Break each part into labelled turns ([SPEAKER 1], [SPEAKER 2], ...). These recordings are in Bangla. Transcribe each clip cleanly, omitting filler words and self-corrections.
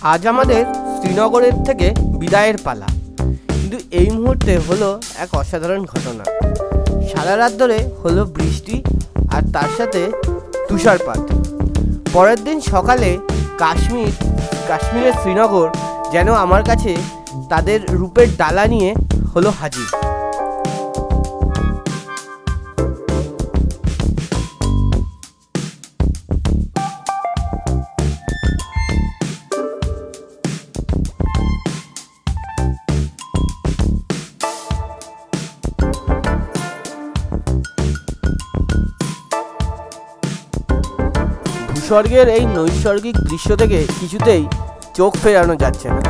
[SPEAKER 1] আজ আমাদের শ্রীনগরের থেকে বিদায়ের পালা, কিন্তু এই মুহূর্তে হলো এক অসাধারণ ঘটনা। সারা রাত ধরে হলো বৃষ্টি আর তার সাথে তুষারপাত। পরের দিন সকালে কাশ্মীরের শ্রীনগর যেন আমার কাছে তাদের রূপের ডালা নিয়ে হলো হাজির। ভূস্বর্গের এই নৈসর্গিক দৃশ্য থেকে কিছুতেই চোখ ফেরানো যাচ্ছে না,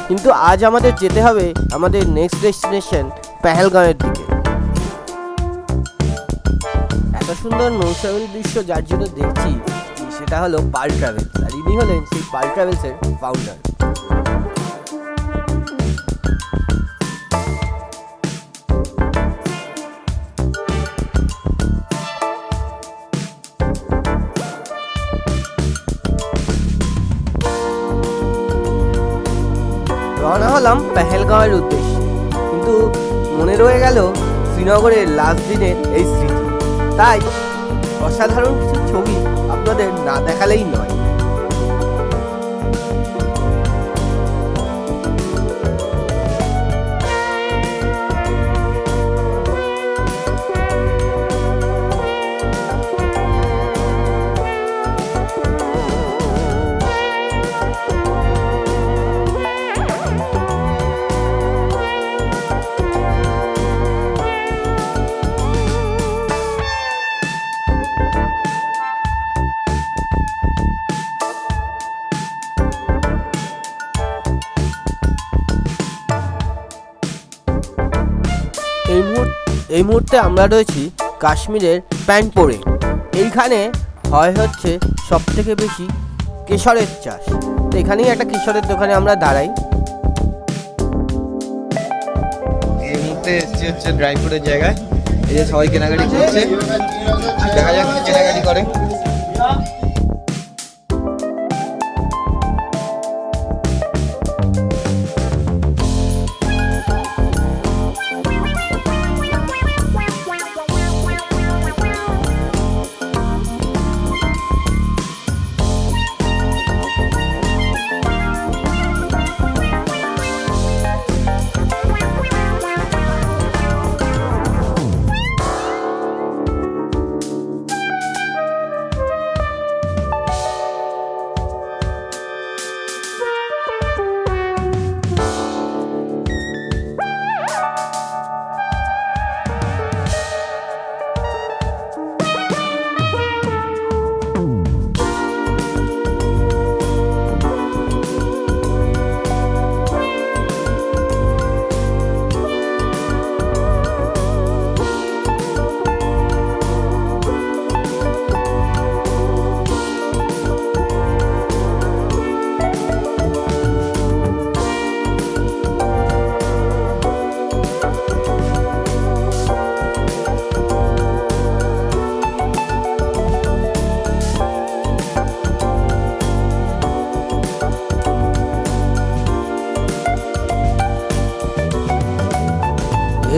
[SPEAKER 1] কিন্তু আজ আমাদের যেতে হবে আমাদের নেক্সট ডেস্টিনেশন পেহেলগাঁওয়ের দিকে। এত সুন্দর নৈসর্গিক দৃশ্য যার জন্য দেখছি সেটা হলো পাল ট্রাভেলস, আর ইনি হলেন সেই পাল ট্রাভেলসের ফাউন্ডার। রওনা হলাম পেহেলগাঁওয়ের উদ্দেশ্যে, কিন্তু মনে রয়ে গেল শ্রীনগরের লাস্ট দিনের এই স্মৃতি। তাই অসাধারণ কিছু ছবি আপনাদের না দেখালেই নয়। এই মুহূর্তে আমরা রয়েছি কাশ্মীরের প্যান্টপোরে। এইখানে হচ্ছে সব থেকে বেশি কেশরের চাষ। তো এখানেই একটা কেশরের দোকানে আমরা দাঁড়াই।
[SPEAKER 2] এই মুহূর্তে এসছি হচ্ছে ড্রাই ফ্রুটের জায়গায়। এই যে সবাই কেনাকাটি করছে, দেখা যাক কেনাকাটি করে।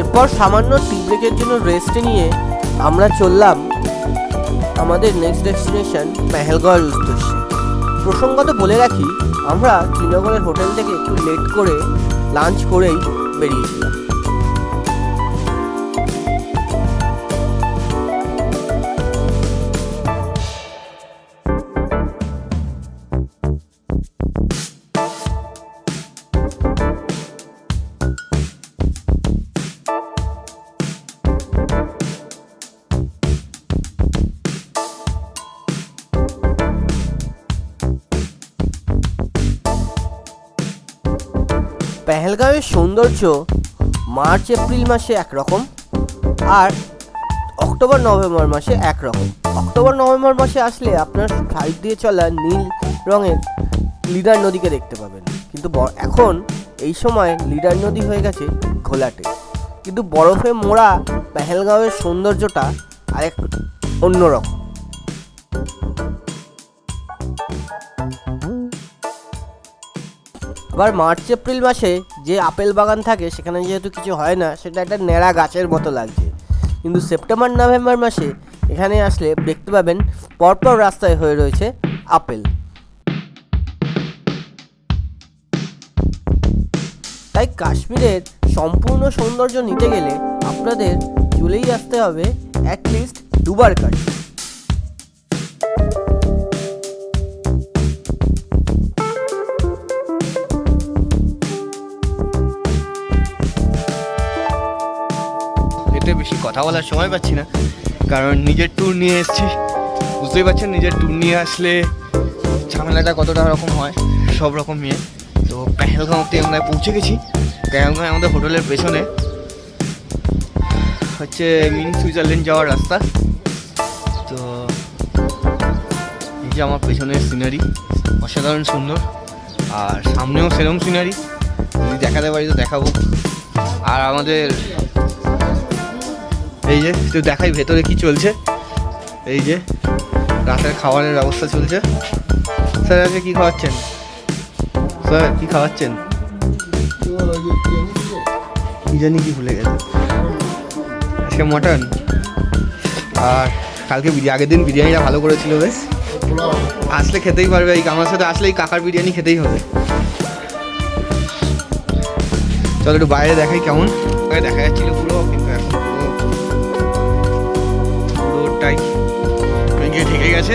[SPEAKER 1] এরপর সামান্য টি ব্রেকের জন্য রেস্ট নিয়ে আমরা চললাম আমাদের নেক্সট ডেস্টিনেশন পেহেলগাঁওয়ের উদ্দেশ্যে। প্রসঙ্গত বলে রাখি, আমরা শ্রীনগরের হোটেল থেকে একটু লেট করে লাঞ্চ করেই বেরিয়েছিলাম। পেহেলগাঁওয়ের সৌন্দর্য মার্চ এপ্রিল মাসে একরকম, আর অক্টোবর নভেম্বর মাসে একরকম। অক্টোবর নভেম্বর মাসে আসলে আপনার সাইড দিয়ে চলা নীল রঙের লিডার নদীকে দেখতে পাবেন, কিন্তু এখন এই সময় লিডার নদী হয়ে গেছে ঘোলাটে। কিন্তু বরফে মোড়া পেহেলগাঁওয়ের সৌন্দর্যটা আরেক অন্যরকম। আবার মার্চ এপ্রিল মাসে যে আপেল বাগান থাকে সেখানে যেহেতু কিছু হয় না, সেটা একটা ন্যাড়া গাছের মতো লাগছে। কিন্তু সেপ্টেম্বর নভেম্বর মাসে এখানে আসলে দেখতে পাবেন পরপর রাস্তায় হয়ে রয়েছে আপেল। তাই কাশ্মীরের সম্পূর্ণ সৌন্দর্য নিতে গেলে আপনাদের চলেই আসতে হবে অ্যাটলিস্ট দুবার কাশ্মীর।
[SPEAKER 2] এতে বেশি কথা বলার সময় পাচ্ছি না, কারণ নিজের ট্যুর নিয়ে এসেছি। বুঝতেই পারছেন নিজের ট্যুর নিয়ে আসলে ঝামেলাটা কতটা রকম হয়, সব রকম নিয়ে। তো পেহেলগাঁও অব্দি আমরা পৌঁছে গেছি। পেহেলগাঁও আমাদের হোটেলের পেছনে হচ্ছে মিনি সুইজারল্যান্ড যাওয়ার রাস্তা। তো এই যে আমার পেছনের সিনারি অসাধারণ সুন্দর, আর সামনেও সেরকম সিনারি, যদি দেখাতে পারি তো দেখাবো। আর আমাদের এই যে তো দেখাই ভেতরে কি চলছে। এই যে রাতের খাবারের ব্যবস্থা চলছে। স্যার আজকে কী খাওয়াচ্ছেন? স্যার কী খাওয়াচ্ছেন? কি জানি কি ভুলে গেছে। আজকে মটন, আর কালকে আগের দিন বিরিয়ানিটা ভালো করেছিল বেশ। আসলে খেতেই পারবে, এই আমার সাথে আসলে এই কাকার বিরিয়ানি খেতেই হবে। চলো একটু বাইরে দেখাই কেমন দেখা যাচ্ছিল পুরো, কিন্তু এখন পুরোটাই ঢেকে গেছে।